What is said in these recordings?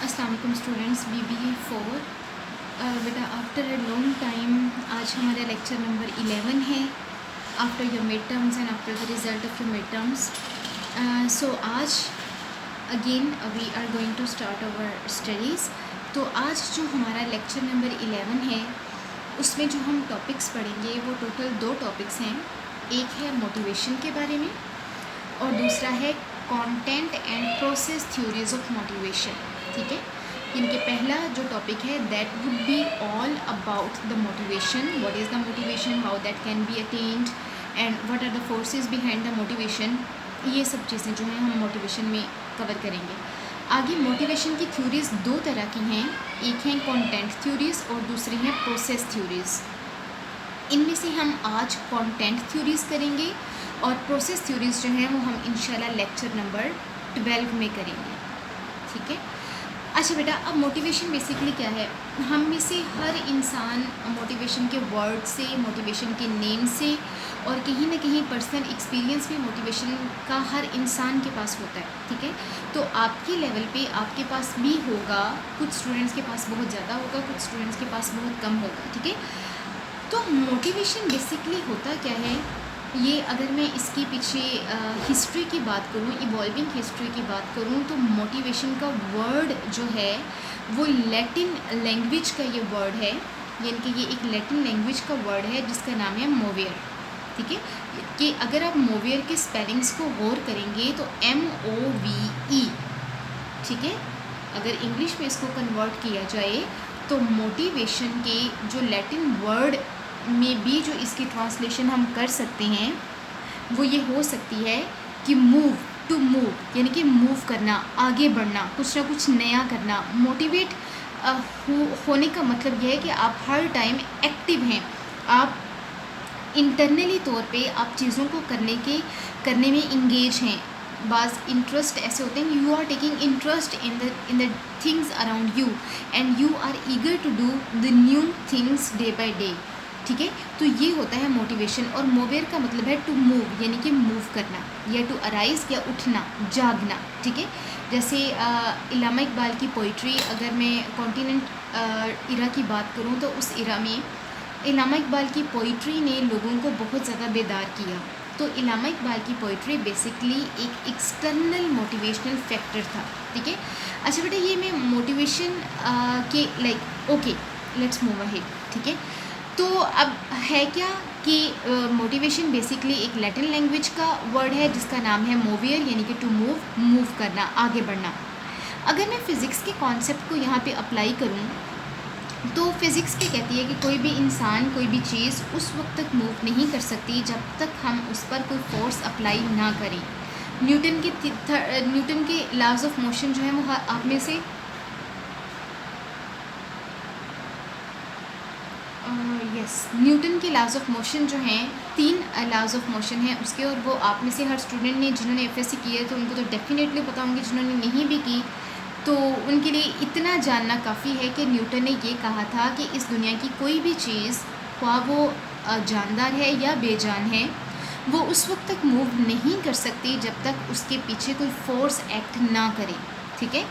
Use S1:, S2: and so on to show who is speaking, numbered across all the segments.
S1: अस्सलाम वालेकुम students, BBA 4। बेटा आफ्टर अ लॉन्ग टाइम आज हमारा लेक्चर नंबर 11 है, after your mid terms and after the result of your mid terms. So आज again we are going to start our studies. तो आज जो हमारा लेक्चर नंबर 11 है उसमें जो हम टॉपिक्स पढ़ेंगे वो टोटल 2 टॉपिक्स हैं। एक है मोटिवेशन के बारे में और दूसरा है content and process theories of motivation. ठीक है, इनके पहला जो टॉपिक है that would be all about the motivation, what is the motivation, how that can be attend and what are the forces behind the motivation. ये सब चीज़ें जो हैं हम मोटिवेशन में कवर करेंगे। आगे मोटिवेशन की थ्योरीज़ 2 तरह की हैं, एक हैं कंटेंट थ्योरीज़ और दूसरी हैं प्रोसेस थ्योरीज़। इनमें से हम आज कंटेंट थ्योरीज़ करेंगे और प्रोसेस थ्योरीज़ जो हैं वो हम इंशाल्लाह लेक्चर नंबर 12 में करेंगे। ठीक है, अच्छा बेटा, अब मोटिवेशन बेसिकली क्या है? हम में से हर इंसान मोटिवेशन के वर्ड से, मोटिवेशन के नेम से और कहीं ना कहीं पर्सनल एक्सपीरियंस भी मोटिवेशन का हर इंसान के पास होता है। ठीक है, तो आपके लेवल पे आपके पास भी होगा, कुछ स्टूडेंट्स के पास बहुत ज़्यादा होगा, कुछ स्टूडेंट्स के पास बहुत कम होगा। ठीक है, तो मोटिवेशन बेसिकली होता क्या है, ये अगर मैं इसके पीछे हिस्ट्री की बात करूँ, इवॉल्विंग हिस्ट्री की बात करूँ, तो मोटिवेशन का वर्ड जो है वो लैटिन लैंग्वेज का ये वर्ड है, यानी कि ये एक लैटिन लैंग्वेज का वर्ड है जिसका नाम है मोवियर। ठीक है, कि अगर आप मोवियर के स्पेलिंग्स को गौर करेंगे तो MOVE। ठीक है, अगर इंग्लिश में इसको कन्वर्ट किया जाए तो मोटिवेशन के जो लैटिन वर्ड में भी जो इसकी ट्रांसलेशन हम कर सकते हैं वो ये हो सकती है कि मूव, टू मूव, यानी कि मूव करना, आगे बढ़ना, कुछ ना कुछ नया करना। मोटिवेट होने का मतलब यह है कि आप हर टाइम एक्टिव हैं, आप इंटरनली तौर पे आप चीज़ों को करने में इंगेज हैं। बाज़ इंटरेस्ट ऐसे होते हैं, you are taking interest in the things around you and you are eager to do the new things day by day. ठीक है, तो ये होता है मोटिवेशन। और मोवेयर का मतलब है टू मूव, यानी कि मूव करना या टू अराइज या उठना, जागना। ठीक है, जैसे इल्लामा इकबाल की पोइट्री, अगर मैं कॉन्टिनेंट इरा की बात करूँ तो उस इरा में इल्लामा इकबाल की पोइट्री ने लोगों को बहुत ज़्यादा बेदार किया। तो इल्लामा इकबाल की पोइट्री बेसिकली एक एक्सटर्नल मोटिवेशनल फैक्टर था। ठीक है, अच्छा बेटा, ये मैं मोटिवेशन के ओके, लेट्स मूव अहेड। ठीक है, तो अब है क्या कि मोटिवेशन बेसिकली एक लैटिन लैंग्वेज का वर्ड है जिसका नाम है मोवियर, यानी कि टू मूव, मूव करना, आगे बढ़ना। अगर मैं फ़िज़िक्स के कॉन्सेप्ट को यहाँ पे अप्लाई करूँ तो फिज़िक्स क्या कहती है कि कोई भी इंसान, कोई भी चीज़ उस वक्त तक मूव नहीं कर सकती जब तक हम उस पर कोई फोर्स अप्लाई ना करें। न्यूटन के लॉज ऑफ मोशन जो है वो आप में से न्यूटन के लॉज ऑफ मोशन जो हैं, 3 लॉज ऑफ मोशन हैं उसके, और वो आप में से हर स्टूडेंट ने, जिन्होंने FSC की है तो उनको तो डेफिनेटली पता होंगे, जिन्होंने नहीं भी की तो उनके लिए इतना जानना काफ़ी है कि न्यूटन ने ये कहा था कि इस दुनिया की कोई भी चीज़, ख्वाह वो जानदार है या बेजान है, वो उस वक्त तक मूव नहीं कर सकती जब तक उसके पीछे कोई फोर्स एक्ट ना करे। ठीक है,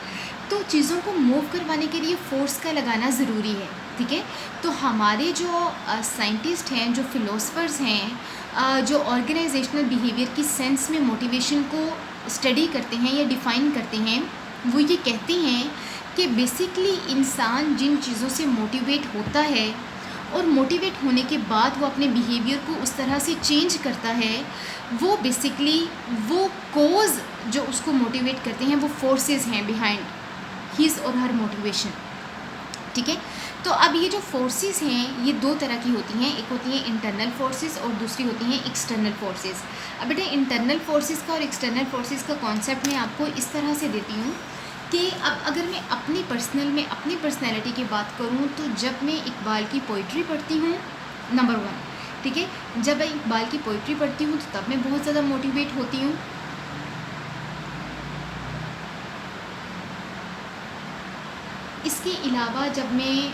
S1: तो चीज़ों को मूव करवाने के लिए फोर्स का लगाना ज़रूरी है। ठीक है, तो हमारे जो साइंटिस्ट हैं, जो फ़िलोसफर्स हैं, जो ऑर्गेनाइजेशनल बिहेवियर की सेंस में मोटिवेशन को स्टडी करते हैं या डिफ़ाइन करते हैं, वो ये कहते हैं कि बेसिकली इंसान जिन चीज़ों से मोटिवेट होता है और मोटिवेट होने के बाद वो अपने बिहेवियर को उस तरह से चेंज करता है, वो बेसिकली वो कोज़ जो उसको मोटिवेट करते हैं वो फोर्सेस हैं बिहाइंड हिज और हर मोटिवेशन। ठीक है, तो अब ये जो फोर्सेस हैं ये 2 तरह की होती हैं, एक होती हैं इंटरनल फोर्सेस और दूसरी होती हैं एक्सटर्नल फोर्सेस। अब बेटा, इंटरनल फोर्सेस का और एक्सटर्नल फोर्सेस का कॉन्सेप्ट मैं आपको इस तरह से देती हूँ कि अब अगर मैं अपनी पर्सनैलिटी की बात करूँ तो जब मैं इकबाल की पोइट्री पढ़ती हूँ, नंबर 1, ठीक है, जब मैं इकबाल की पोइट्री पढ़ती हूँ तो तब मैं बहुत ज़्यादा मोटिवेट होती हूँ। इसके अलावा जब मैं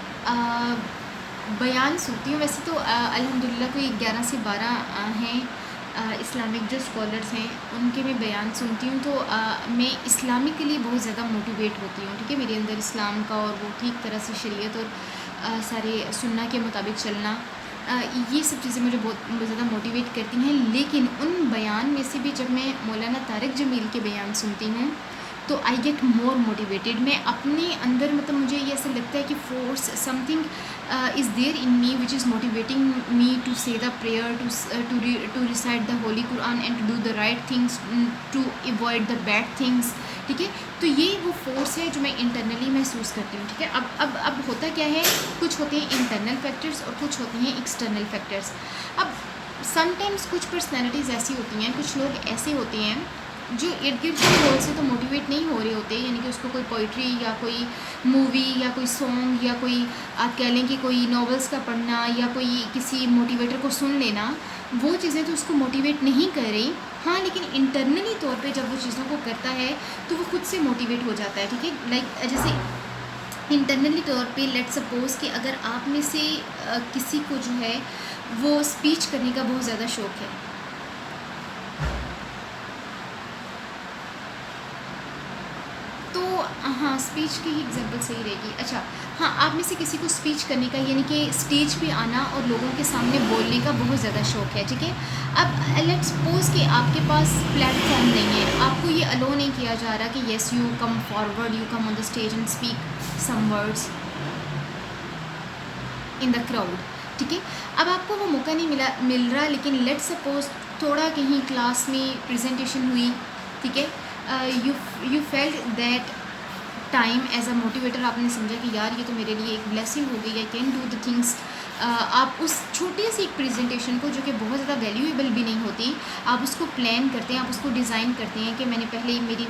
S1: बयान सुनती हूँ, वैसे तो अल्हम्दुलिल्लाह कोई 11 से 12 हैं इस्लामिक जो स्कॉलर्स हैं उनके मैं बयान सुनती हूँ, तो मैं इस्लामिकली बहुत ज़्यादा मोटिवेट होती हूँ, ठीक है। मेरे अंदर इस्लाम का और वो ठीक तरह से शरीयत और सारे सुन्ना के मुताबिक चलना, ये सब चीज़ें मुझे बहुत ज़्यादा मोटिवेट करती हैं। लेकिन उन बयान में से भी जब मैं मौलाना तारिक जमील के बयान सुनती हूँ तो आई गेट मोर मोटिवेटेड। मैं अपने अंदर मतलब मुझे ये ऐसा लगता है कि force something is there in me which is motivating me to say the prayer, to recite the holy Quran and to do the right things, to avoid the bad things, ठीक है। तो ये वो फोर्स है जो मैं internally महसूस करती हूँ, ठीक है। अब होता क्या है, कुछ होते हैं इंटरनल फैक्टर्स और कुछ होते हैं एक्सटर्नल फैक्टर्स। अब समटाइम्स कुछ पर्सनैलिटीज़ ऐसी होती हैं, कुछ लोग ऐसे होते हैं जो इर्द गिर्द के गोल से तो मोटिवेट नहीं हो रहे होते, यानी कि उसको कोई पोइट्री या कोई मूवी या कोई सॉन्ग या कोई आप कह लें कि कोई नॉवेल्स का पढ़ना या कोई किसी मोटिवेटर को सुन लेना, वो चीज़ें तो उसको मोटिवेट नहीं कर रही। हाँ, लेकिन इंटरनली तौर पे जब वो चीज़ों को करता है तो वो खुद से मोटिवेट हो जाता है, ठीक है। लाइक जैसे इंटरनली तौर पे लेट सपोज़ कि अगर आप में से किसी को जो है वो स्पीच करने का बहुत ज़्यादा शौक़ है, तो हाँ, स्पीच की ही एग्जांपल सही रहेगी। अच्छा, हाँ, आप में से किसी को स्पीच करने का यानी कि स्टेज पे आना और लोगों के सामने बोलने का बहुत ज़्यादा शौक़ है, ठीक है। अब लेट्स सपोज़ कि आपके पास प्लेटफॉर्म नहीं है, आपको ये अलो नहीं किया जा रहा कि yes you come forward, you come on the stage and speak some words in the crowd, ठीक है। अब आपको वो मौका नहीं मिल रहा, लेकिन लेट्स सपोज़ थोड़ा कहीं क्लास में प्रेजेंटेशन हुई, ठीक है, you felt that time as a motivator, आपने समझा कि यार ये तो मेरे लिए एक ब्लेसिंग हो गई, I can do the things. आप उस छोटी सी एक प्रेजेंटेशन को, जो कि बहुत ज़्यादा वैल्यूएबल भी नहीं होती, आप उसको प्लान करते हैं, आप उसको डिज़ाइन करते हैं कि मैंने पहले मेरी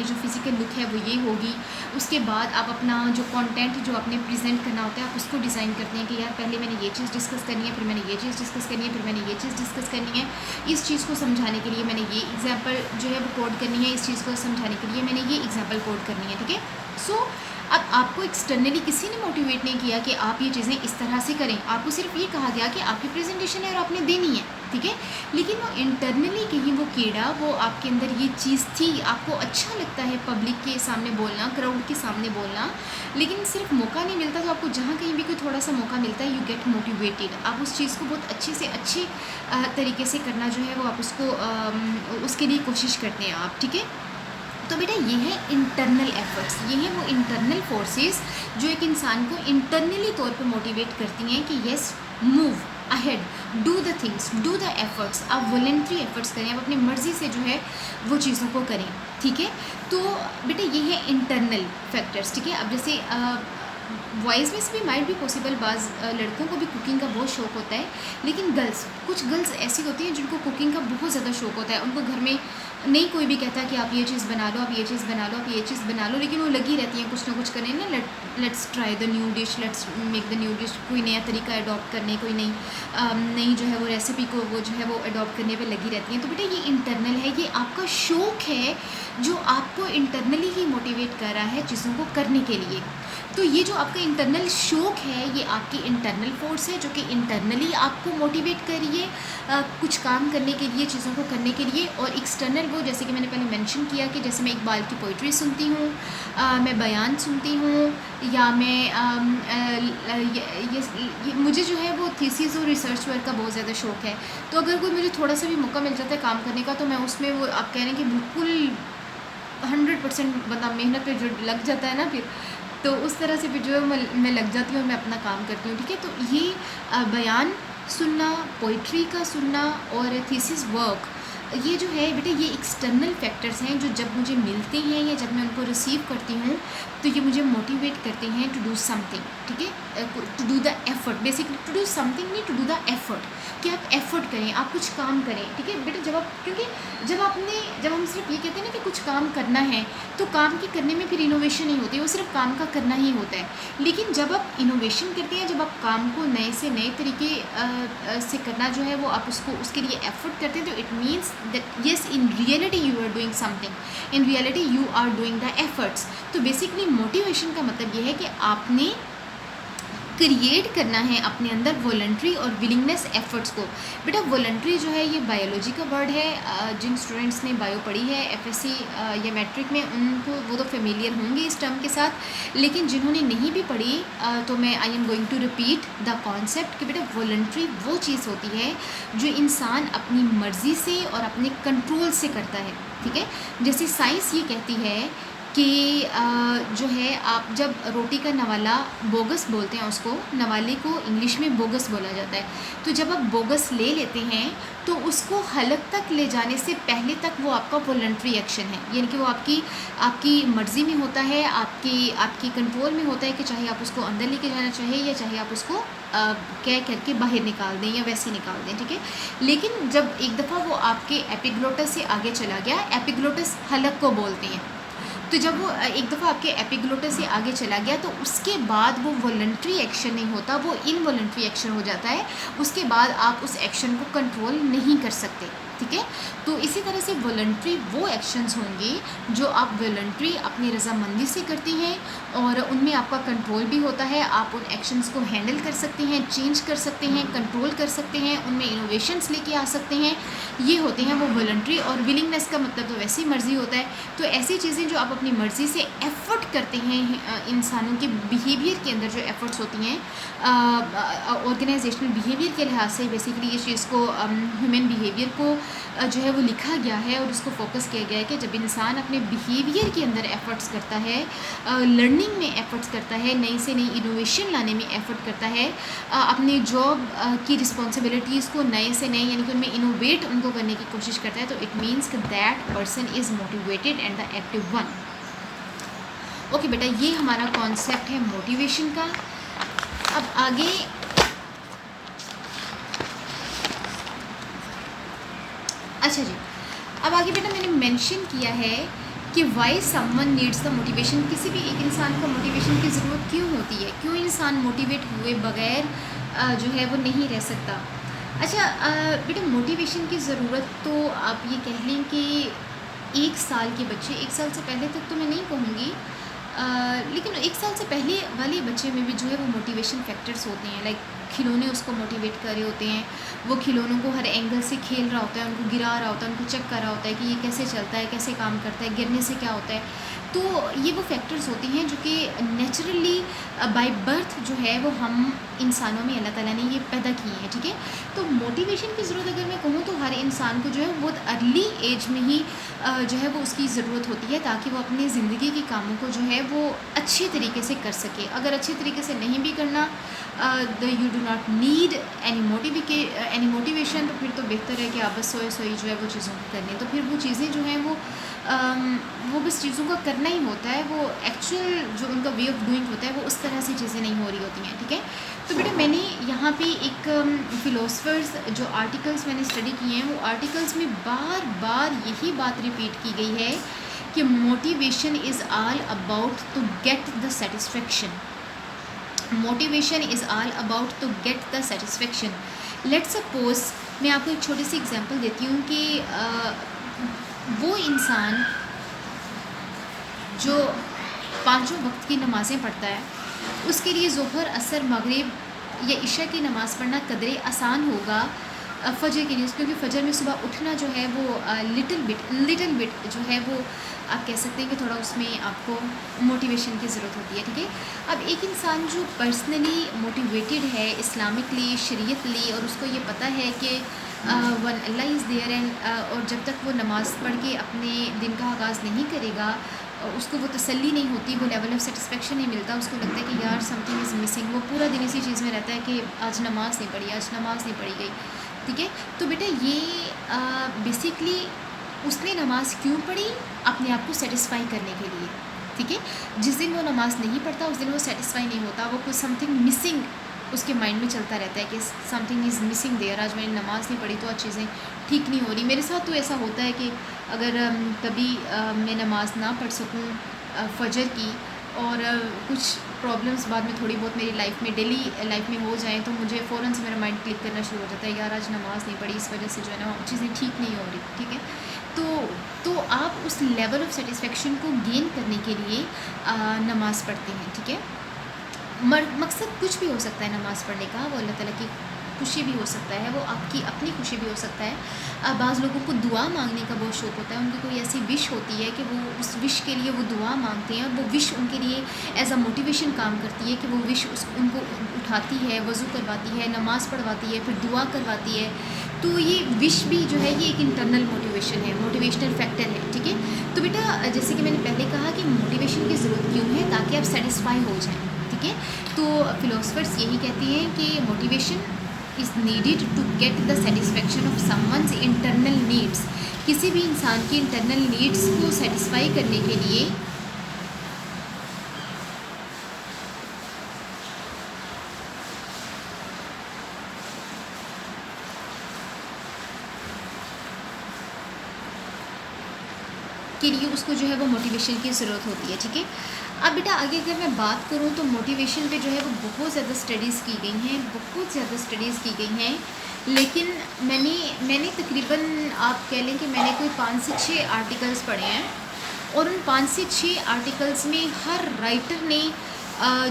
S1: जो फिज़िकल लुक है वो ये होगी। उसके बाद आप अपना जो कंटेंट जो आपने प्रेजेंट करना होता है आप उसको डिज़ाइन करते हैं कि यार पहले मैंने ये चीज़ डिस्कस करनी है, फिर मैंने ये चीज़ डिस्कस करनी है, फिर मैंने ये चीज़ डिस्कस करनी है। इस चीज़ को समझाने के लिए मैंने ये एग्जाम्पल जो है वो कोड करनी है, इस चीज़ को समझाने के लिए मैंने ये एग्जाम्पल कोड करनी है, ठीक है। सो अब आपको एक्सटर्नली किसी ने मोटिवेट नहीं किया कि आप ये चीज़ें इस तरह से करें, आपको सिर्फ ये कहा गया कि आपकी प्रेजेंटेशन है और आपने देनी है, ठीक है। लेकिन वो इंटरनली कहीं वो कीड़ा, वो आपके अंदर ये चीज़ थी, आपको अच्छा लगता है पब्लिक के सामने बोलना, क्राउड के सामने बोलना, लेकिन सिर्फ मौका नहीं मिलता। तो आपको जहाँ कहीं भी कोई थोड़ा सा मौका मिलता है, यू गेट मोटिवेटेड, आप उस चीज़ को बहुत अच्छे से अच्छे तरीके से करना जो है वो आप उसको उसके लिए कोशिश करते हैं आप, ठीक है। तो बेटा ये है इंटरनल एफर्ट्स, ये हैं वो इंटरनल फोर्सेस जो एक इंसान को इंटरनली तौर पे मोटिवेट करती हैं कि yes move ahead, do the things, do the efforts. आप वॉलेंट्री एफर्ट्स करें, आप अपनी मर्ज़ी से जो है वो चीज़ों को करें, ठीक है। तो बेटा ये है इंटरनल फैक्टर्स, ठीक है। अब जैसे बॉयज़ में से भी माइट भी पॉसिबल, बाज़ लड़कों को भी कुकिंग का बहुत शौक़ होता है, लेकिन कुछ गर्ल्स ऐसी होती हैं जिनको कुकिंग का बहुत ज़्यादा शौक़ होता है। उनको घर में नहीं कोई भी कहता कि आप ये चीज़ बना लो, आप ये चीज़ बना लो, आप ये चीज़ बना लो, लेकिन वो लगी रहती हैं कुछ ना कुछ करने ना, let's try the new dish, let's make the new dish, कोई नया तरीका अडॉप्ट करने, कोई नई जो है वो रेसिपी को वो जो है वो अडॉप्ट करने पे लगी रहती हैं। तो बेटा ये इंटरनल है, ये आपका शौक़ है जो आपको इंटरनली ही मोटिवेट कर रहा है चीज़ों को करने के लिए। तो ये जो आपका इंटरनल शौक़ है, ये आपकी इंटरनल फोर्स है जो कि इंटरनली आपको मोटिवेट कर रही है कुछ काम करने के लिए, चीज़ों को करने के लिए। और एक्सटर्नल वो, जैसे कि मैंने पहले मेंशन किया कि जैसे मैं इकबाल की पोइट्री सुनती हूँ, मैं बयान सुनती हूँ, या मैं मुझे जो है वो थीसिस और रिसर्च वर्क का बहुत ज़्यादा शौक़ है। तो अगर कोई मुझे थोड़ा सा भी मौका मिल जाता है काम करने का, तो मैं उसमें वो आप कह रहे हैं कि बिल्कुल 100% बंदा मेहनत पे जो लग जाता है ना, फिर तो उस तरह से फिर जो है मैं लग जाती हूँ और मैं अपना काम करती हूँ, ठीक है। तो ये बयान सुनना, पोइट्री का सुनना और थीसिस वर्क, ये जो है बेटा ये एक्सटर्नल फैक्टर्स हैं जो जब मुझे मिलते हैं या जब मैं उनको रिसीव करती हूँ तो ये मुझे मोटिवेट करते हैं टू डू समथिंग, ठीक है, to do the effort. Basically to do something नहीं, टू डू द एफर्ट, कि आप एफर्ट करें, आप कुछ काम करें, ठीक है बेटा। क्योंकि जब हम सिर्फ ये कहते हैं ना कि कुछ काम करना है, तो काम के करने में फिर इनोवेशन नहीं होती, वो सिर्फ काम का करना ही होता है। लेकिन जब आप इनोवेशन करते हैं, जब आप काम को नए से नए तरीके से करना जो है वो आप उसके लिए एफर्ट करते हैं, तो it means that yes in reality you are doing something, in reality you are doing the efforts. तो बेसिकली मोटिवेशन का मतलब ये है कि आपने क्रिएट करना है अपने अंदर वॉलंटरी और विलिंगनेस एफर्ट्स को। बेटा वॉलंटरी जो है ये बायोलॉजी का वर्ड है। जिन स्टूडेंट्स ने बायो पढ़ी है एफएससी या मैट्रिक में, उनको वो तो फेमिलियर होंगे इस टर्म के साथ, लेकिन जिन्होंने नहीं भी पढ़ी तो मैं I am going to repeat the concept कि बेटा वॉलंटरी वो चीज़ होती है जो इंसान अपनी मर्ज़ी से और अपने कंट्रोल से करता है। ठीक है, जैसे साइंस ये कहती है कि जो है आप जब रोटी का नवाला बोगस बोलते हैं, उसको नवाले को इंग्लिश में बोगस बोला जाता है, तो जब आप बोगस ले लेते हैं तो उसको हलक तक ले जाने से पहले तक वो आपका वॉलंटरी एक्शन है, यानी कि वो आपकी मर्ज़ी में होता है, आपकी कंट्रोल में होता है कि चाहे आप उसको अंदर लेके जाना चाहिए या चाहे आप उसको कह करके बाहर निकाल दें या वैसे निकाल दें। ठीक है, लेकिन जब एक दफ़ा वो आपके एपिग्लोटस से आगे चला गया, एपिग्लोटस हलक को बोलते हैं, तो जब वो एक दफ़ा आपके एपिग्लोटस से आगे चला गया तो उसके बाद वो वॉलंटरी एक्शन नहीं होता, वो इनवॉलंटरी एक्शन हो जाता है। उसके बाद आप उस एक्शन को कंट्रोल नहीं कर सकते। ठीक है, तो इसी तरह से वॉलंटरी वो एक्शंस होंगे जो आप वॉलंटरी अपनी रज़ामंदी से करती हैं और उनमें आपका कंट्रोल भी होता है। आप उन एक्शंस को हैंडल कर सकते हैं, चेंज कर सकते हैं, कंट्रोल कर सकते हैं, उनमें इनोवेशंस लेके आ सकते हैं। ये होते हैं वो वॉलंटरी। और विलिंगनेस का मतलब तो वैसी मर्ज़ी होता है। तो ऐसी चीज़ें जो आप अपनी मर्ज़ी से एफ़र्ट करते हैं, इंसानों के बिहेवियर के अंदर जो एफ़र्ट्स होती हैं ऑर्गेनाइजेशनल बिहेवियर के लिहाज से, बेसिकली ये चीज़ को ह्यूमन बिहेवियर को जो है वो लिखा गया है और उसको फोकस किया गया है कि जब इंसान अपने बिहेवियर के अंदर एफ़र्ट्स करता है, लर्निंग में एफ़र्ट्स करता है, नई से नई इनोवेशन लाने में एफ़र्ट करता है, अपने जॉब की रिस्पॉन्सिबिलिटीज़ को नए से नए यानी कि उनमें इनोवेट उनको करने की कोशिश करता है, तो it means that person is motivated and the active one. Okay बेटा, ये हमारा कॉन्सेप्ट है मोटिवेशन का। अब आगे अच्छा जी, अब आगे बेटा मैंने मेंशन किया है कि why someone needs the motivation. किसी भी एक इंसान को मोटिवेशन की ज़रूरत क्यों होती है, क्यों इंसान मोटिवेट हुए बगैर जो है वो नहीं रह सकता। अच्छा बेटा, मोटिवेशन की ज़रूरत तो आप ये कह लें कि 1 साल के बच्चे, 1 साल से पहले तक तो मैं नहीं कहूँगी, लेकिन 1 साल से पहले वाले बच्चे में भी जो है वो मोटिवेशन फैक्टर्स होते हैं। लाइक खिलौने उसको मोटिवेट कर रहे होते हैं, वो खिलौनों को हर एंगल से खेल रहा होता है, उनको गिरा रहा होता है, उनको चेक कर रहा होता है कि ये कैसे चलता है, कैसे काम करता है, गिरने से क्या होता है। तो ये वो फैक्टर्स होते हैं जो कि नेचुरली बाय बर्थ जो है वो हम इंसानों में अल्लाह ताला ने ये पैदा किए हैं। ठीक है, तो मोटिवेशन की ज़रूरत अगर मैं कहूँ तो हर इंसान को जो है बहुत अर्ली एज में ही जो है वो उसकी ज़रूरत होती है, ताकि वो अपनी ज़िंदगी के कामों को जो है वो अच्छे तरीके से कर सके। अगर अच्छे तरीके से नहीं भी करना, you do not need any motivation, तो फिर तो बेहतर है कि आप बस सोए सोई जो है वो चीज़ों को कर लें। तो फिर वो चीज़ें जो हैं वो बस चीज़ों का करना ही होता है, वो एक्चुअल जो उनका वे ऑफ डूइंग होता है वो उस तरह से चीज़ें नहीं हो रही होती हैं। ठीक है, तो बेटा मैंने यहाँ पे एक फ़िलोसफर्स जो आर्टिकल्स मैंने स्टडी किए हैं, वो आर्टिकल्स में बार बार यही बात रिपीट की गई है कि motivation is all about to get the satisfaction. Motivation is all about to get the satisfaction. Let's suppose मैं आपको एक छोटी सी एग्जांपल देती हूँ कि वो इंसान जो 5 वक्त की नमाज़ें पढ़ता है, उसके लिए ज़ोहर, असर, मगरिब या इशा की नमाज़ पढ़ना कदरे आसान होगा फ़जर के लिए, क्योंकि फ़जर में सुबह उठना जो है वो लिटिल बिट जो है वो आप कह सकते हैं कि थोड़ा उसमें आपको मोटिवेशन की ज़रूरत होती है। ठीक है, अब एक इंसान जो पर्सनली मोटिवेटेड है इस्लामिकली, शरीयतली, और उसको ये पता है कि one Allah is there and और जब तक वो नमाज़ पढ़ के अपने दिन का आगाज़ नहीं करेगा, उसको वो तसल्ली नहीं होती, वो लेवल ऑफ सेटिस्फेक्शन नहीं मिलता, उसको लगता है कि यार समथिंग इज़ मिसिंग। वो पूरा दिन इसी चीज़ में रहता है कि आज नमाज़ नहीं पढ़ी, आज नमाज़ नहीं पढ़ी गई। ठीक है, तो बेटा ये बेसिकली उसने नमाज़ क्यों पढ़ी? अपने आप को सेटिस्फाई करने के लिए। ठीक है, जिस दिन वो नमाज़ नहीं पढ़ता उस दिन वो सेटिस्फाई नहीं होता, वो कुछ समथिंग मिसिंग उसके माइंड में चलता रहता है कि समथिंग इज़ मिसिंग देयर, आज मैंने नमाज़ नहीं पढ़ी तो आज चीज़ें ठीक नहीं हो रही। मेरे साथ तो ऐसा होता है कि अगर कभी मैं नमाज़ ना पढ़ सकूँ फ़जर की और कुछ प्रॉब्लम्स बाद में थोड़ी बहुत मेरी लाइफ में, डेली लाइफ में हो जाएँ, तो मुझे फ़ौरन से मेरा माइंड क्लिक करना शुरू हो जाता है, यार आज नमाज़ नहीं पढ़ी, इस वजह से जो है ना चीज़ें ठीक नहीं हो रही। ठीक है, तो आप उस लेवल ऑफ सेटिस्फेक्शन को गेन करने के लिए नमाज़ पढ़ते हैं। ठीक है, मकसद कुछ भी हो सकता है नमाज़ पढ़ने का, वो अल्लाह ताला की खुशी भी हो सकता है, वो आपकी अपनी खुशी भी हो सकता है। बाज़ लोगों को दुआ मांगने का बहुत शौक़ होता है, उनकी कोई ऐसी विश होती है कि वो उस विश के लिए वो दुआ मांगते हैं, और वो विश उनके लिए एज़ अ मोटिवेशन काम करती है कि वो विश उनको उठाती है, वज़ू करवाती है, नमाज़ पढ़वाती है, फिर दुआ करवाती है। तो ये विश भी जो है ये एक इंटरनल मोटिवेशन है, मोटिवेशनल फैक्टर है, ठीक है। तो बेटा जैसे कि मैंने पहले कहा कि मोटिवेशन की ज़रूरत क्यों है, ताकि आप सेटिस्फाई हो जाएँ, ठीक है। तो फ़िलोसफर्स यही कहते हैं कि motivation is needed to get the satisfaction of someone's internal needs. किसी भी इंसान की इंटरनल नीड्स को सेटिस्फाई करने के लिए उसको जो है वो मोटिवेशन की ज़रूरत होती है, ठीक है। अब बेटा आगे अगर मैं बात करूँ तो मोटिवेशन पे जो है वो बहुत ज़्यादा स्टडीज़ की गई हैं, बहुत ज़्यादा स्टडीज़ की गई हैं, लेकिन मैंने तकरीबन आप कह लें कि मैंने कोई 5 से 6 आर्टिकल्स पढ़े हैं, और उन 5 से 6 आर्टिकल्स में हर राइटर ने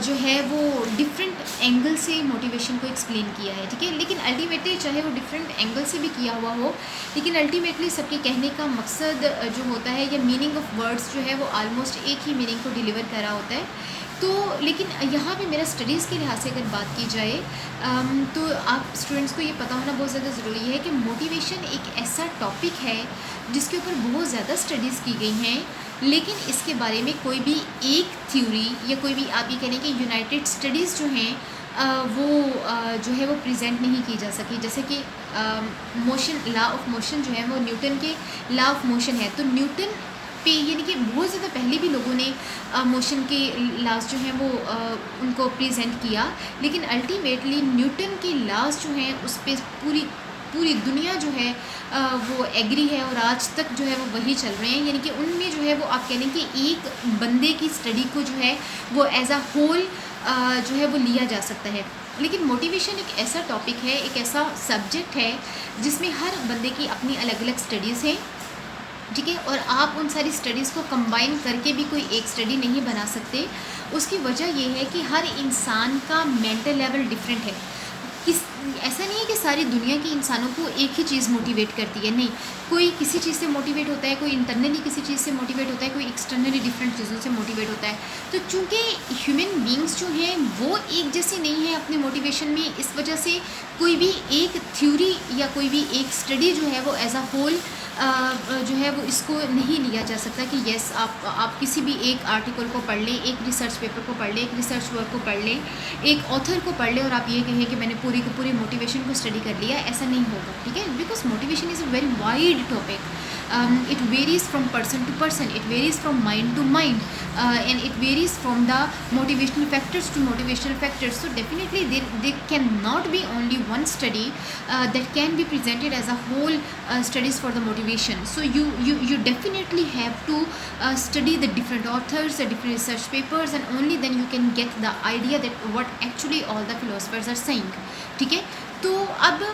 S1: जो है वो डिफरेंट एंगल से मोटिवेशन को एक्सप्लेन किया है, ठीक है। लेकिन अल्टीमेटली चाहे वो डिफरेंट एंगल से भी किया हुआ हो, लेकिन अल्टीमेटली सबके कहने का मकसद जो होता है, या मीनिंग ऑफ वर्ड्स जो है वो आलमोस्ट एक ही मीनिंग को डिलीवर करा होता है। तो लेकिन यहाँ पे मेरा स्टडीज़ के लिहाज से अगर बात की जाए तो आप स्टूडेंट्स को ये पता होना बहुत ज़्यादा ज़रूरी है कि मोटिवेशन एक ऐसा टॉपिक है जिसके ऊपर बहुत ज़्यादा स्टडीज़ की गई हैं, लेकिन इसके बारे में कोई भी एक थ्योरी या कोई भी आप ये कहें कि यूनाइटेड स्टडीज़ जो हैं वो जो है वो प्रेजेंट नहीं की जा सकी। जैसे कि मोशन, लॉ ऑफ मोशन जो है वो न्यूटन के लॉ ऑफ मोशन है, तो न्यूटन पे यानी कि बहुत ज़्यादा पहले भी लोगों ने मोशन के लॉज जो हैं वो उनको प्रेजेंट किया, लेकिन अल्टीमेटली न्यूटन के लॉज जो हैं उस पर पूरी दुनिया जो है वो एग्री है, और आज तक जो है वो वही चल रहे हैं। यानी कि उनमें जो है वो आप कह लें कि एक बंदे की स्टडी को जो है वो एज अ होल जो है वो लिया जा सकता है। लेकिन मोटिवेशन एक ऐसा टॉपिक है, एक ऐसा सब्जेक्ट है जिसमें हर बंदे की अपनी अलग अलग स्टडीज़ हैं, ठीक है, और आप उन सारी स्टडीज़ को कंबाइन करके भी कोई एक स्टडी नहीं बना सकते। उसकी वजह यह है कि हर इंसान का मेंटल लेवल डिफरेंट है। ऐसा नहीं है कि सारी दुनिया के इंसानों को एक ही चीज़ मोटिवेट करती है, नहीं, कोई किसी चीज़ से मोटिवेट होता है, कोई इंटरनली किसी चीज़ से मोटिवेट होता है, कोई एक्सटर्नली डिफरेंट चीज़ों से मोटिवेट होता है। तो चूँकि ह्यूमन बींग्स जो हैं वो एक जैसे नहीं है अपने मोटिवेशन में, इस वजह से कोई भी एक थ्योरी या कोई भी एक स्टडी जो है वो एज अ होल जो है वो इसको नहीं लिया जा सकता कि येस आप किसी भी एक आर्टिकल को पढ़ लें, एक रिसर्च पेपर को पढ़ लें, एक रिसर्च वर्क को पढ़ लें, एक ऑथर को पढ़ लें और आप ये कहें कि मैंने पूरी की पूरी मोटिवेशन को स्टडी कर लिया। ऐसा नहीं होगा, ठीक है, because motivation is a very wide topic. It varies from person to person, it varies from mind to mind, and it varies from the motivational factors to motivational factors. So definitely there cannot be only one study that can be presented as a whole studies for the motivation. So you definitely have to study the different authors, the different research papers, and only then you can get the idea that what actually all the philosophers are saying, ठीक है। तो अब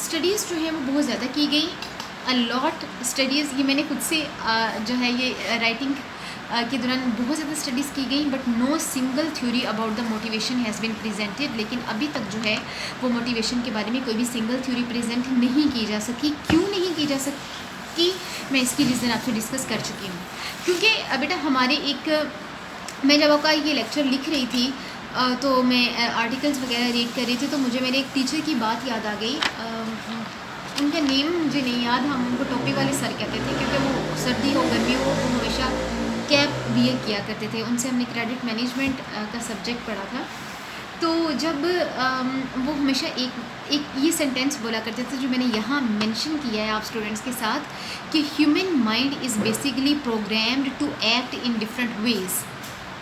S1: studies जो है वो बहुत ज़्यादा की गई, अलॉट स्टडीज़, ये मैंने खुद से जो है ये राइटिंग के दौरान बहुत ज़्यादा स्टडीज़ की गई, but no single theory about the motivation has been presented. लेकिन अभी तक जो है वो मोटिवेशन के बारे में कोई भी सिंगल थ्योरी प्रेजेंट नहीं की जा सकी। क्यों नहीं की जा सकी, मैं इसकी रीज़न आपसे डिस्कस कर चुकी हूँ। क्योंकि बेटा हमारे मैं जब आपका ये लेक्चर लिख रही थी तो मैं आर्टिकल्स वगैरह रीड कर रही थी, तो मुझे मेरे एक टीचर की बात याद आ गई। उनका नेम मुझे नहीं याद, हम उनको टोपी वाले सर कहते थे, क्योंकि वो सर्दी हो गर्मी हो वो हमेशा कैप वियर किया करते थे। उनसे हमने क्रेडिट मैनेजमेंट का सब्जेक्ट पढ़ा था। तो जब वो हमेशा एक ये सेंटेंस बोला करते थे जो मैंने यहाँ मेंशन किया है आप स्टूडेंट्स के साथ, कि human mind is basically programmed to act in different ways,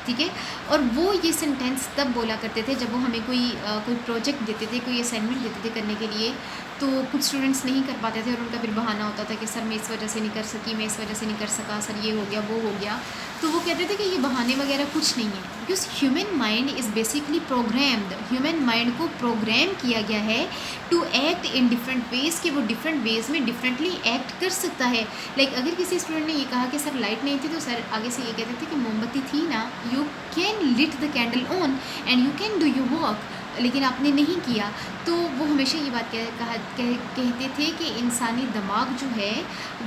S1: ठीक है। और वो ये सेंटेंस तब बोला करते थे जब वो हमें कोई प्रोजेक्ट देते थे, कोई असाइनमेंट देते थे करने के लिए, तो कुछ स्टूडेंट्स नहीं कर पाते थे और उनका फिर बहाना होता था कि सर मैं इस वजह से नहीं कर सकी, मैं इस वजह से नहीं कर सका, सर ये हो गया वो हो गया। तो वो कहते थे कि ये बहाने वगैरह कुछ नहीं है, because human mind is basically programmed. Human mind को प्रोग्राम किया गया है to act in different ways, कि वो डिफरेंट वेज़ में डिफरेंटली एक्ट कर सकता है। लाइक अगर किसी स्टूडेंट ने ये कहा कि सर लाइट नहीं थी, तो सर आगे से ये कहते थे कि मोमबत्ती थी ना, you can lit the candle on and you can do your work, लेकिन आपने नहीं किया। तो वो हमेशा ये बात कहते थे कि इंसानी दिमाग जो है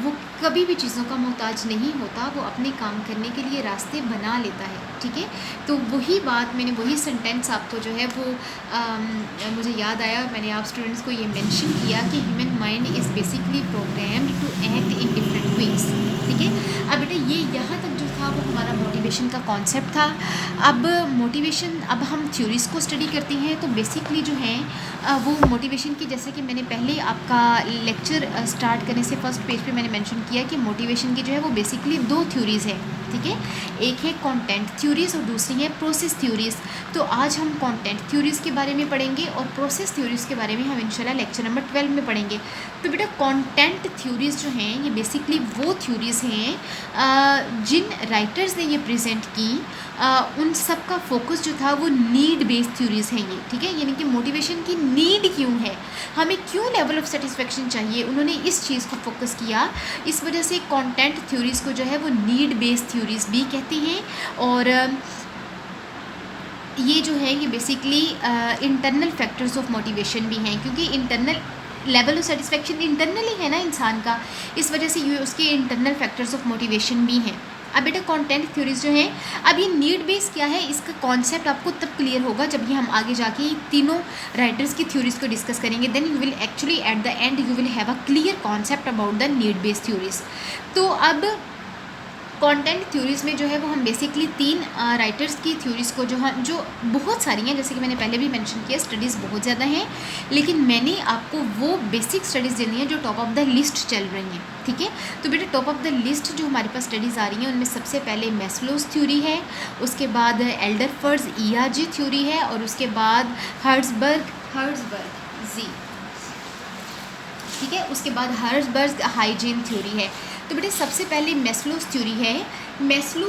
S1: वो कभी भी चीज़ों का मोहताज नहीं होता, वो अपने काम करने के लिए रास्ते बना लेता है, ठीक है। तो वही बात मैंने, वही सेंटेंस आपको जो है वो मुझे याद आया, मैंने आप स्टूडेंट्स को ये मेंशन किया कि human mind is basically programmed to act in different ways, ठीक है। अब बेटा ये यहाँ तक जो था वो हमारा मोटिवेशन का कॉन्सेप्ट था। अब मोटिवेशन, अब हम थ्योरीज़ को स्टडी करते हैं, तो बेसिकली जो है वो मोटिवेशन की, जैसे कि मैंने पहले आपका लेक्चर स्टार्ट करने से फर्स्ट पेज पे मैंने मेंशन किया कि मोटिवेशन की जो है वो बेसिकली 2 थ्योरीज़ है, ठीक है। एक है कंटेंट थ्योरीज़ और दूसरी है प्रोसेस थ्योरीज़। तो आज हम कंटेंट थ्योरीज़ के बारे में पढ़ेंगे और प्रोसेस थ्योरीज़ के बारे में हम इंशाल्लाह लेक्चर नंबर 12 में पढ़ेंगे। तो बेटा कंटेंट थ्योरीज़ जो हैं ये बेसिकली वो थ्योरीज़ हैं जिन राइटर्स ने ये प्रेजेंट की, उन सब का फोकस जो था वो नीड बेस्ड थ्योरीज़ हैं ये, ठीक है। यानी कि मोटिवेशन की नीड क्यों है, हमें क्यों लेवल ऑफ सेटिस्फेक्शन चाहिए, उन्होंने इस चीज़ को फोकस किया। इस वजह से कंटेंट थ्योरीज़ को जो है वो नीड बेस्ड थ्योरीज़ भी कहते हैं। और ये जो है ये basically internal factors of motivation भी हैं, क्योंकि internal level of satisfaction internally है ना इंसान का, इस वजह से ये उसके इंटरनल फैक्टर्स ऑफ मोटिवेशन भी हैं। अब बेटा कंटेंट थ्योरीज जो हैं, अब ये नीड बेस क्या है, इसका कॉन्सेप्ट आपको तब क्लियर होगा जब ये हम आगे जाके तीनों राइटर्स की थ्योरीज़ को डिस्कस करेंगे। Then you will actually at the end you will have a clear concept about the need based theories. तो अब कंटेंट थ्योरीज़ में जो है वो हम बेसिकली 3 राइटर्स की थ्योरीज़ को जो बहुत सारी हैं, जैसे कि मैंने पहले भी मेंशन किया, स्टडीज़ बहुत ज़्यादा हैं, लेकिन मैंने आपको वो बेसिक स्टडीज़ देनी है जो टॉप ऑफ द लिस्ट चल रही हैं, ठीक है। तो बेटा टॉप ऑफ द लिस्ट जो हमारे पास स्टडीज़ आ रही हैं उनमें सबसे पहले मैस्लोज़ थ्योरी है, उसके बाद एल्डरफर्ज ईआरजी थ्योरी है, और उसके बाद हर्ट्ज़बर्ग जी, ठीक है, उसके बाद हर्ट्ज़बर्ग हाइजीन थ्योरी है। तो बेटे सबसे पहले मैस्लोज़ थ्योरी है। मैस्लो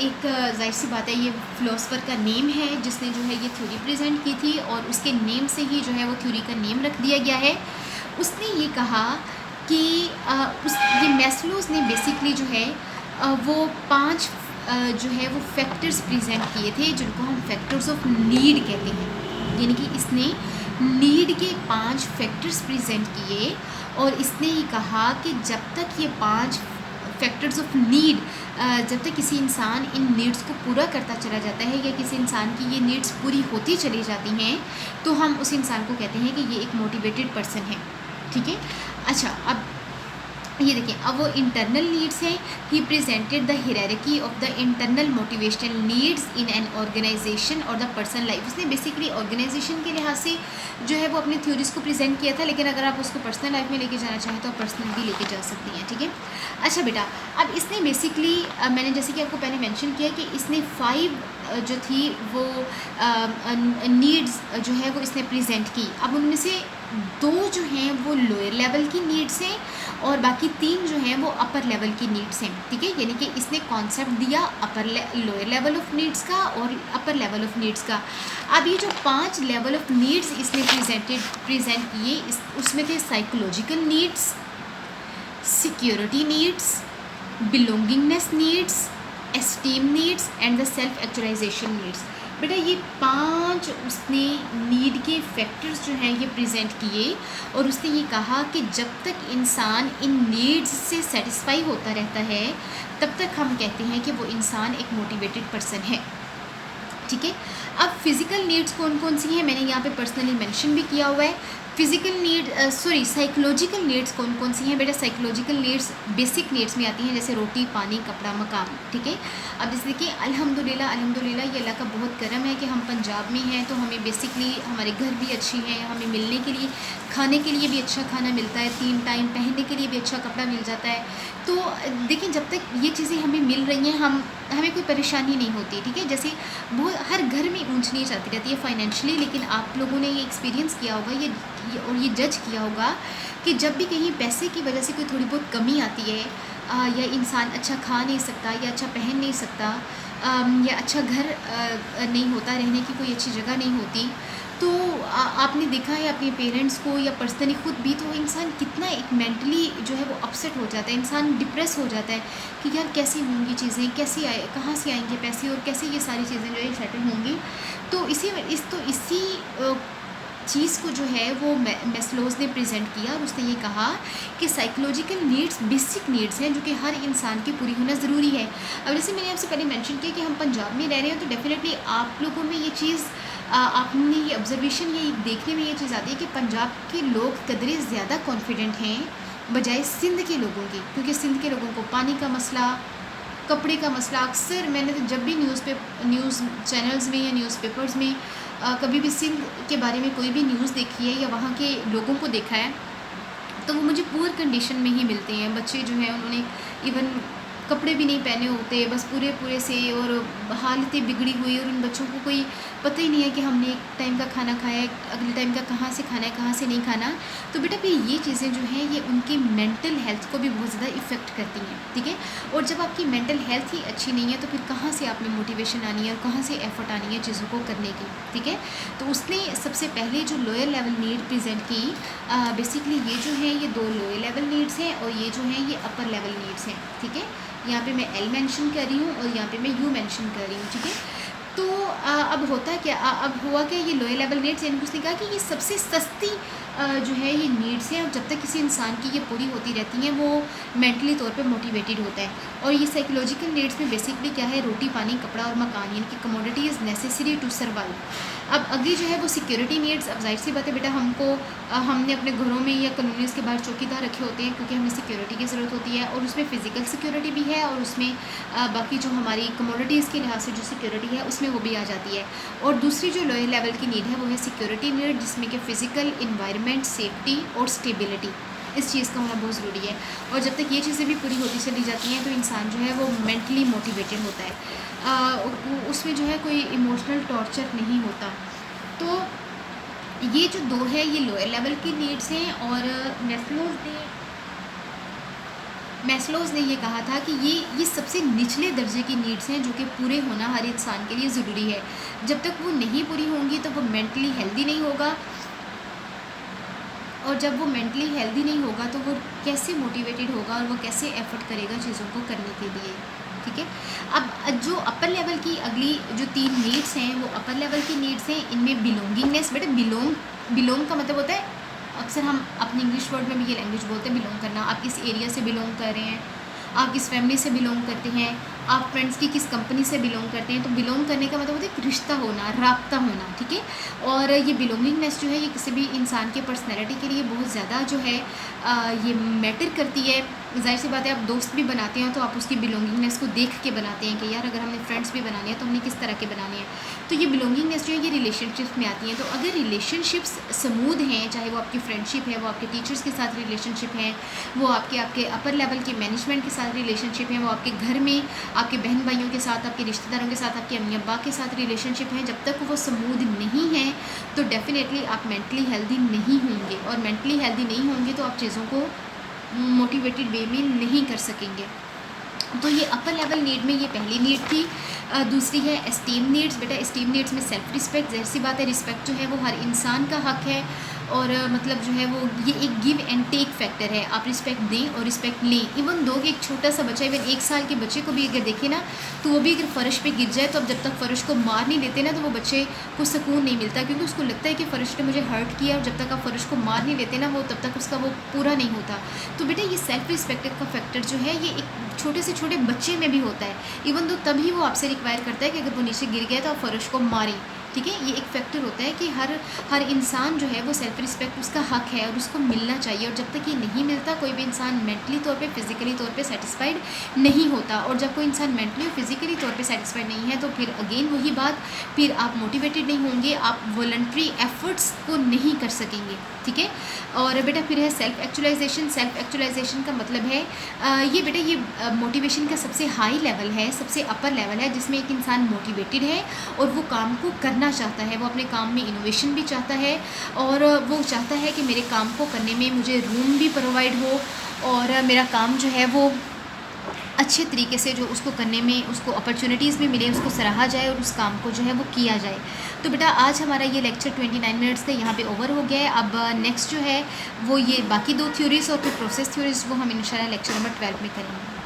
S1: एक जाहिर सी बात है ये फ़िलोसोफर का नेम है जिसने जो है ये थ्योरी प्रेजेंट की थी, और उसके नेम से ही जो है वो थ्योरी का नेम रख दिया गया है। उसने ये कहा कि ये मैस्लोज़ ने बेसिकली जो है वो 5 जो है वो फैक्टर्स प्रेजेंट किए थे जिनको हम फैक्टर्स ऑफ नीड कहते हैं। यानी कि इसने नीड के 5 फैक्टर्स प्रेजेंट किए, और इसने ही कहा कि जब तक ये 5 फैक्टर्स ऑफ नीड, जब तक किसी इंसान इन नीड्स को पूरा करता चला जाता है या किसी इंसान की ये नीड्स पूरी होती चली जाती हैं, तो हम उस इंसान को कहते हैं कि ये एक मोटिवेटेड पर्सन है, ठीक है। अच्छा, अब ये देखिए, अब वो इंटरनल नीड्स हैं। He presented the hierarchy of the internal motivational needs in an organisation और द पर्सन लाइफ। उसने बेसिकली ऑर्गेनाइजेशन के लिहाज से जो है वो अपनी थ्योरीज़ को प्रेजेंट किया था, लेकिन अगर आप उसको पर्सनल लाइफ में लेके जाना चाहें तो आप पर्सनल भी लेके जा सकती हैं, ठीक है। अच्छा बेटा, अब इसने बेसिकली मैंने जैसे कि आपको पहले मेंशन किया कि इसने 5 जो थी वो नीड्स जो है वो इसने प्रेजेंट की। अब उनमें से 2 जो हैं वो लोअर लेवल की नीड्स हैं और बाकी 3 जो हैं वो अपर लेवल की नीड्स हैं, ठीक है। यानी कि इसने कॉन्सेप्ट दिया लोअर लेवल ऑफ नीड्स का और अपर लेवल ऑफ नीड्स का। अब ये जो 5 लेवल ऑफ नीड्स इसने प्रेजेंट किए, उसमें थे psychological needs, security needs, belongingness needs, esteem needs and the self actualization needs. बेटा ये 5 उसने नीड के फैक्टर्स जो हैं ये प्रेजेंट किए, और उसने ये कहा कि जब तक इंसान इन नीड्स से सेटिस्फाई होता रहता है तब तक हम कहते हैं कि वो इंसान एक मोटिवेटेड पर्सन है, ठीक है। अब फिज़िकल नीड्स कौन कौन सी हैं मैंने यहाँ पे पर्सनली मेंशन भी किया हुआ है। साइकोलॉजिकल नीड्स कौन कौन सी हैं बेटा? साइकोलॉजिकल नीड्स बेसिक नीड्स में आती हैं, जैसे रोटी, पानी, कपड़ा, मकान, ठीक है। अब जैसे कि अल्हम्दुलिल्लाह ये अल्लाह का बहुत करम है कि हम पंजाब में हैं, तो हमें बेसिकली हमारे घर भी अच्छी हैं, हमें मिलने के लिए, खाने के लिए भी अच्छा खाना मिलता है, 3 टाइम पहनने के लिए भी अच्छा कपड़ा मिल जाता है। तो देखिए जब तक ये चीज़ें हमें मिल रही हैं हमें कोई परेशानी नहीं होती, ठीक है। जैसे बहुत हर घर में ऊंच नीच आती रहती है फाइनेंशियली, लेकिन आप लोगों ने ये एक्सपीरियंस किया होगा और ये जज किया होगा कि जब भी कहीं पैसे की वजह से कोई थोड़ी बहुत कमी आती है या इंसान अच्छा खा नहीं सकता या अच्छा पहन नहीं सकता, या अच्छा घर नहीं होता, रहने की कोई अच्छी जगह नहीं होती, तो आपने देखा है अपने पेरेंट्स को या पर्सनली खुद भी, तो इंसान कितना एक मेंटली जो है वो अपसेट हो जाता है, इंसान डिप्रेस हो जाता है कि यार कैसी होंगी चीज़ें, कैसे आए, कहाँ से आएंगे पैसे और कैसे ये सारी चीज़ें जो है सेटल होंगी। तो इसी चीज़ को जो है वो मैस्लोज ने प्रेजेंट किया और उसने ये कहा कि साइकोलॉजिकल नीड्स बेसिक नीड्स हैं जो कि हर इंसान की पूरी होना ज़रूरी है। अब जैसे मैंने आपसे पहले मेंशन किया कि हम पंजाब में रह रहे हैं, तो डेफिनेटली आप लोगों में ये चीज़ आपने ये ऑब्जर्वेशन, ये देखने में ये चीज़ आती है कि पंजाब के लोग कदरे ज़्यादा कॉन्फिडेंट हैं बजाय सिंध के लोगों की, क्योंकि सिंध के लोगों को पानी का मसला, कपड़े का मसला, अक्सर मैंने तो जब भी न्यूज़ चैनल्स में या न्यूज़पेपर्स में कभी भी सिंध के बारे में कोई भी न्यूज़ देखी है या वहाँ के लोगों को देखा है, तो वो मुझे पुअर कंडीशन में ही मिलते हैं। बच्चे जो हैं उन्होंने इवन कपड़े भी नहीं पहने होते, बस पूरे से, और हालतें बिगड़ी हुई, और उन बच्चों को कोई पता ही नहीं है कि हमने एक टाइम का खाना खाया है, अगले टाइम का कहाँ से खाना है, कहाँ से नहीं खाना। तो बेटा फिर ये चीज़ें जो हैं ये उनकी मेंटल हेल्थ को भी बहुत ज़्यादा इफ़ेक्ट करती हैं, ठीक है। और जब आपकी मेंटल हेल्थ ही अच्छी नहीं है तो फिर कहाँ से आप में मोटिवेशन आनी है और कहाँ से एफर्ट आनी है चीज़ों को करने की, ठीक है। तो उसने सबसे पहले जो लोअर लेवल नीड प्रेजेंट की, बेसिकली ये जो है ये 2 लोअर लेवल नीड्स हैं और ये जो है ये अपर लेवल नीड्स हैं, ठीक है। यहाँ पे मैं एल मेंशन कर रही हूँ और यहाँ पे मैं यू मेंशन कर रही हूँ, ठीक है। तो अब होता क्या, अब हुआ क्या, ये लोअर लेवल नीड्स, यानी उसने कहा कि ये सबसे सस्ती जो है ये नीड्स हैं, और जब तक किसी इंसान की ये पूरी होती रहती हैं वो मेंटली तौर पे मोटिवेटेड होता है। और ये साइकोलॉजिकल नीड्स में बेसिकली क्या है, रोटी पानी कपड़ा और मकान, यानी कि commodity is necessary to survive. अब अगली जो है वो सिक्योरिटी नीड्स। अब जाहिर सी बात है बेटा, हमने अपने घरों में या कॉलोनीज़ के बाहर चौकीदार रखे होते हैं क्योंकि हमें सिक्योरिटी की ज़रूरत होती है, और उसमें फ़िज़िकल सिक्योरिटी भी है और उसमें बाकी जो हमारी कमोडिटीज़ के लिहाज से जो सिक्योरिटी है उसमें वो भी आ जाती है। और दूसरी जो लोअर लेवल की नीड है वो है सिक्योरिटी नीड, जिसमें कि फ़िज़िकल इन्वायरमेंट, सेफ्टी और स्टेबिलिटी, इस चीज़ का होना बहुत ज़रूरी है। और जब तक ये चीज़ें भी पूरी होती चली जाती हैं तो इंसान जो है वो मेंटली मोटिवेटेड होता है, उसमें जो है कोई इमोशनल टॉर्चर नहीं होता। तो ये जो 2 है ये लोअर लेवल की नीड्स हैं, और मैस्लोज ने ये कहा था कि ये सबसे निचले दर्जे की नीड्स हैं जो कि पूरे होना हर इंसान के लिए ज़रूरी है। जब तक वो नहीं पूरी होंगी तो वो मेंटली हेल्दी नहीं होगा, और जब वो मेंटली हेल्दी नहीं होगा तो वो कैसे मोटिवेटेड होगा और वो कैसे एफर्ट करेगा चीज़ों को करने के लिए, ठीक है। अब जो अपर लेवल की अगली जो 3 नीड्स हैं वो अपर लेवल की नीड्स हैं। इनमें बिलोंगिंगनेस, बेटा बिलोंग का मतलब होता है, अक्सर हम अपनी इंग्लिश वर्ड में भी ये लैंग्वेज बोलते हैं बिलोंग करना। आप किस एरिया से बिलोंग कर रहे हैं, आप किस फैमिली से बिलोंग करते हैं, आप फ्रेंड्स की किस कंपनी से बिलोंग करते हैं। तो बिलोंग करने का मतलब होता है एक रिश्ता होना, राब्ता होना, ठीक है। और ये बिलोंगिंगनेस जो है ये किसी भी इंसान के पर्सनैलिटी के लिए बहुत ज़्यादा जो है ये मैटर करती है। जाहिर सी बात है, आप दोस्त भी बनाते हैं तो आप उसकी बिलोंगिंगनेस को देख के बनाते हैं कि यार अगर हमने फ्रेंड्स भी बनाने हैं तो हमने किस तरह के बनाने हैं। तो ये बिलोंगिंगनेस जो है ये रिलेशनशिप्स में आती हैं। तो अगर रिलेशनशिप्स स्मूथ हैं, चाहे वो आपकी फ्रेंडशिप है, वो आपके टीचर्स के साथ रिलेशनशिप है, वो आपके अपर लेवल के मैनेजमेंट के साथ रिलेशनशिप है, वो आपके घर में आपके बहन भाइयों के साथ, आपके रिश्तेदारों के साथ, आपके अम्मी अब्बा के साथ रिलेशनशिप है, जब तक वो स्मूथ नहीं है तो डेफिनेटली आप मेंटली हेल्दी नहीं होंगे। और मेंटली हेल्दी नहीं होंगे तो आप चीज़ों को मोटिवेटेड वे में नहीं कर सकेंगे। तो ये अपर लेवल नीड में ये पहली नीड थी। दूसरी है एस्टीम नीड्स। बेटा एस्टीम नीड्स में सेल्फ रिस्पेक्ट, जैसी बात है रिस्पेक्ट जो है वो हर इंसान का हक है, और मतलब जो है वो ये एक गिव एंड टेक फैक्टर है। आप रिस्पेक्ट दें और रिस्पेक्ट लें। इवन दो एक छोटा सा बच्चा, इवन 1 साल के बच्चे को भी अगर देखें ना तो वो भी अगर फ़र्श पे गिर जाए तो अब जब तक फ़र्श को मार नहीं लेते ना तो वो बच्चे को सुकून नहीं मिलता, क्योंकि उसको लगता है कि फ़र्श ने मुझे हर्ट किया, और जब तक आप फ़र्श को मार नहीं लेते ना वो तब तक उसका वो पूरा नहीं होता। तो बेटा ये सेल्फ रिस्पेक्ट का फैक्टर जो है ये एक छोटे से छोटे बच्चे में भी होता है। इवन दो तभी वो आपसे रिक्वायर करता है कि अगर वो नीचे गिर गया तो आप फ़र्श को मारें, ठीक है। ये एक फैक्टर होता है कि हर इंसान जो है वो सेल्फ रिस्पेक्ट उसका हक है और उसको मिलना चाहिए, और जब तक ये नहीं मिलता कोई भी इंसान मेंटली तौर पे फिज़िकली तौर पे सेटिस्फाइड नहीं होता। और जब कोई इंसान मेंटली और फिज़िकली तौर पे सेटिस्फाइड नहीं है तो फिर अगेन वही बात, फिर आप मोटिवेटेड नहीं होंगे, आप वॉलंटरी एफर्ट्स को नहीं कर सकेंगे, ठीक है। और बेटा फिर है सेल्फ एक्चुअलाइजेशन। सेल्फ एक्चुअलाइजेशन का मतलब है ये बेटा ये मोटिवेशन का सबसे हाई लेवल है, सबसे अपर लेवल है, जिसमें एक इंसान मोटिवेटेड है और वो काम को करना चाहता है, वो अपने काम में इनोवेशन भी चाहता है, और वो चाहता है कि मेरे काम को करने में मुझे रूम भी प्रोवाइड हो और मेरा काम जो है वो अच्छे तरीके से जो उसको करने में उसको अपॉर्चुनिटीज़ भी मिले, उसको सराहा जाए और उस काम को जो है वो किया जाए। तो बेटा आज हमारा ये लेक्चर 29 मिनट्स थे, यहाँ पे ओवर हो गया है। अब नेक्स्ट जो है वो ये बाकी 2 थ्योरीज़ और फिर प्रोसेस थ्योरीज़ वो हम इंशाल्लाह लेक्चर नंबर 12 में करेंगे।